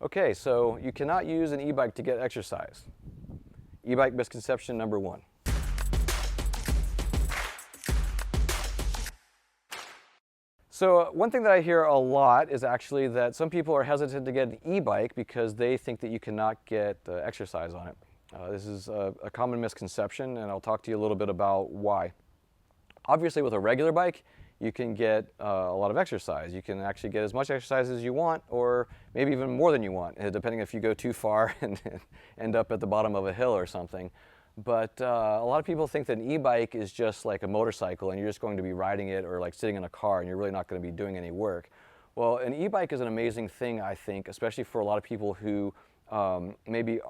Okay, so you cannot use an e-bike to get exercise. E-bike misconception number one. So one thing that I hear a lot is actually that some people are hesitant to get an e-bike because they think that you cannot get exercise on it. This is a common misconception, and I'll talk to you a little bit about why. Obviously, with a regular bike, you can get a lot of exercise. You can actually get as much exercise as you want, or maybe even more than you want, depending if you go too far and end up at the bottom of a hill or something. But a lot of people think that an e-bike is just like a motorcycle and you're just going to be riding it or like sitting in a car and you're really not going to be doing any work. Well, an e-bike is an amazing thing, I think, especially for a lot of people who maybe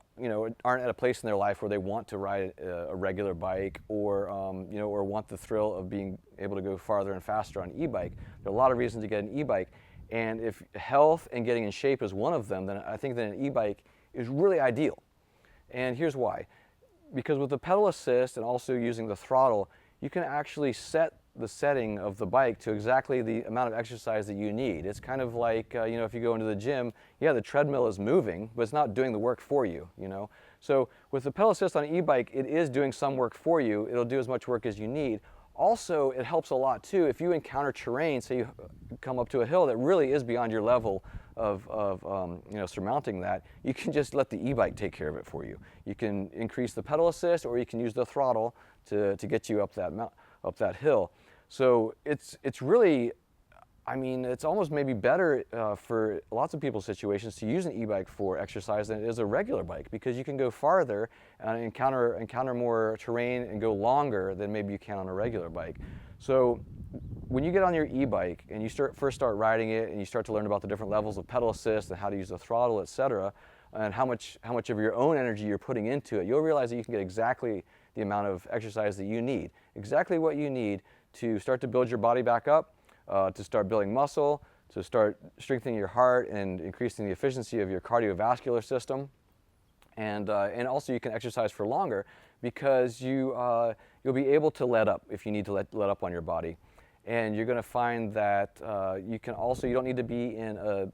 aren't at a place in their life where they want to ride a regular bike, or or want the thrill of being able to go farther and faster on an e-bike. There are a lot of reasons to get an e-bike, and if health and getting in shape is one of them, then I think that an e-bike is really ideal. And here's why. Because with the pedal assist and also using the throttle, you can actually set the setting of the bike to exactly the amount of exercise that you need. It's kind of like, if you go into the gym, yeah, the treadmill is moving, but it's not doing the work for you, So with the pedal assist on an e-bike, it is doing some work for you. It'll do as much work as you need. Also, it helps a lot too if you encounter terrain, say you come up to a hill that really is beyond your level of surmounting that, you can just let the e-bike take care of it for you. You can increase the pedal assist, or you can use the throttle to get you up that hill. So it's really, it's almost maybe better for lots of people's situations to use an e-bike for exercise than it is a regular bike, because you can go farther and encounter more terrain and go longer than maybe you can on a regular bike. So when you get on your e-bike and you first start riding it and you start to learn about the different levels of pedal assist and how to use the throttle, etc., and how much of your own energy you're putting into it, you'll realize that you can get exactly the amount of exercise that you need, exactly what you need to start to build your body back up, to start building muscle, to start strengthening your heart and increasing the efficiency of your cardiovascular system. And also you can exercise for longer because you'll be able to let up if you need to let up on your body. And you're going to find that you don't need to be in a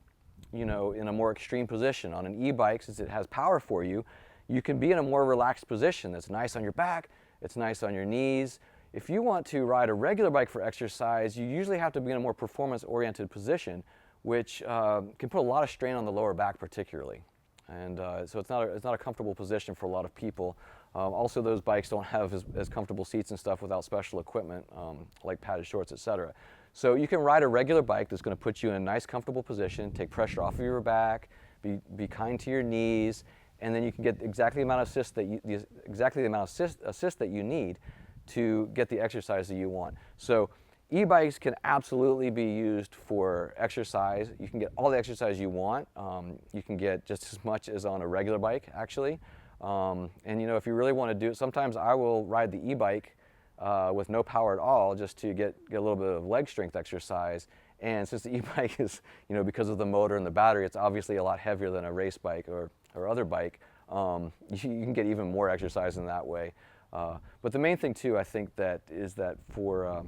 more extreme position. On an e-bike, since it has power for you, you can be in a more relaxed position that's nice on your back, it's nice on your knees. If you want to ride a regular bike for exercise, you usually have to be in a more performance-oriented position, which can put a lot of strain on the lower back particularly. And so it's not a comfortable position for a lot of people. Also, those bikes don't have as comfortable seats and stuff without special equipment like padded shorts, etc. So you can ride a regular bike that's going to put you in a nice, comfortable position, take pressure off of your back, be kind to your knees, and then you can get exactly the amount of assist that you need to get the exercise that you want. So e-bikes can absolutely be used for exercise. You can get all the exercise you want. You can get just as much as on a regular bike, actually. And if you really want to do it, sometimes I will ride the e-bike with no power at all, just to get a little bit of leg strength exercise. And since the e-bike is, because of the motor and the battery, it's obviously a lot heavier than a race bike or other bike, you can get even more exercise in that way. But the main thing too, I think, is that for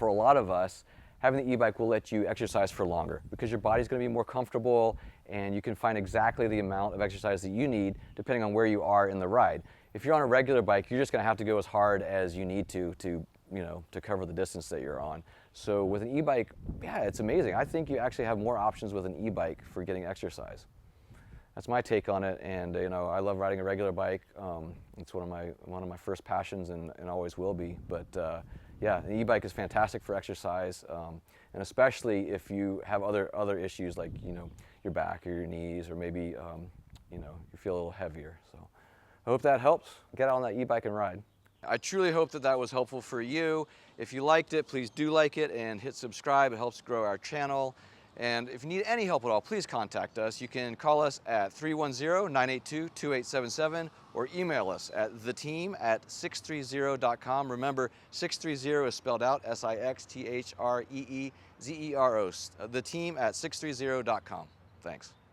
a lot of us, having the e-bike will let you exercise for longer because your body's going to be more comfortable and you can find exactly the amount of exercise that you need depending on where you are in the ride. If you're on a regular bike, you're just going to have to go as hard as you need to cover the distance that you're on. So with an e-bike, yeah, it's amazing. I think you actually have more options with an e-bike for getting exercise. That's my take on it, and I love riding a regular bike. It's one of my first passions, and always will be. But yeah, an e-bike is fantastic for exercise, and especially if you have other issues like your back or your knees, or maybe you feel a little heavier. So I hope that helps. Get out on that e-bike and ride. I truly hope that was helpful for you. If you liked it, please do like it and hit subscribe. It helps grow our channel. And if you need any help at all, please contact us. You can call us at 310-982-2877 or email us at theteam@sixthreezero.com. Remember, 630 is spelled out SIXTHREEZERO. Theteam@sixthreezero.com. Thanks.